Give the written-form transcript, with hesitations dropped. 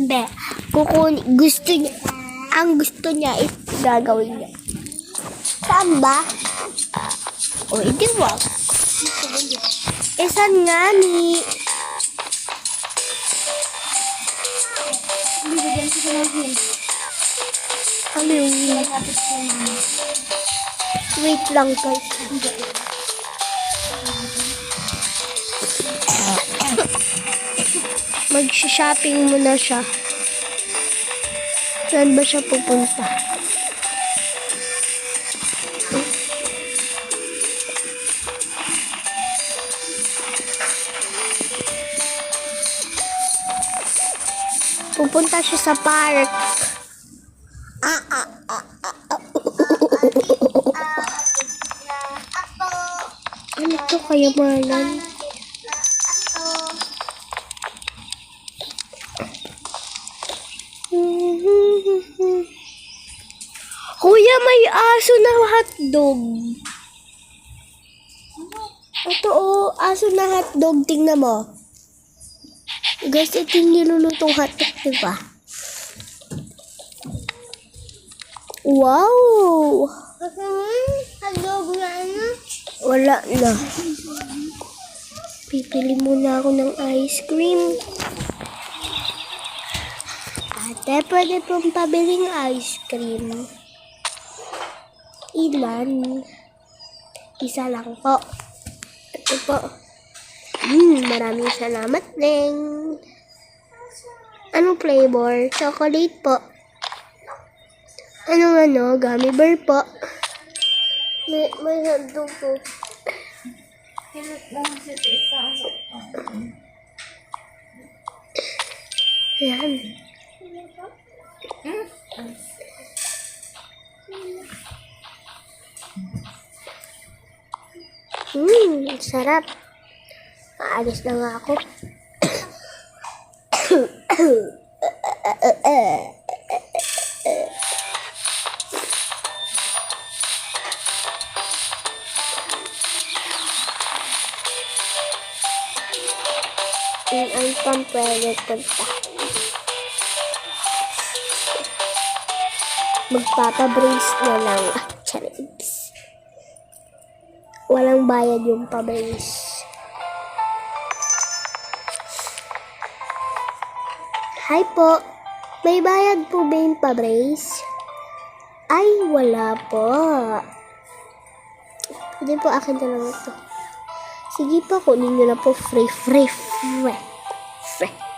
Hindi. Ang gusto niya is gagawin niya. Saan ba? O, hindi wag. Saan nga ni? Bibigyan ko ng hint. Ano yung wait lang guys. Mag-shopping muna siya. Saan ba siya pupunta? Pupunta siya sa park. Ano to kaya Marlon? Kuya, may aso na hotdog. Ito aso na hotdog. Tingnan mo. Guys, ito yung nilulutong hotdog, diba? Wow! Hotdog na ano? Wala na. Pipili muna ako ng ice cream. Ate, pwede pong pabiling ice cream. Ilan? Isa lang po. Ito po. Maraming salamat din. Anong flavor? Chocolate po. Ano? Gummy bear po. May hotdog po. Yan. Sarap. Aalis na nga ako. Ang pampwede punta. Magpapabrace na lang. Charibs. Walang bayad yung pabrace. Hi po. May bayad po ba yung pabrace? Ay, wala po. Hindi po, akin na lang ito. Sige po, kunin nyo na po free.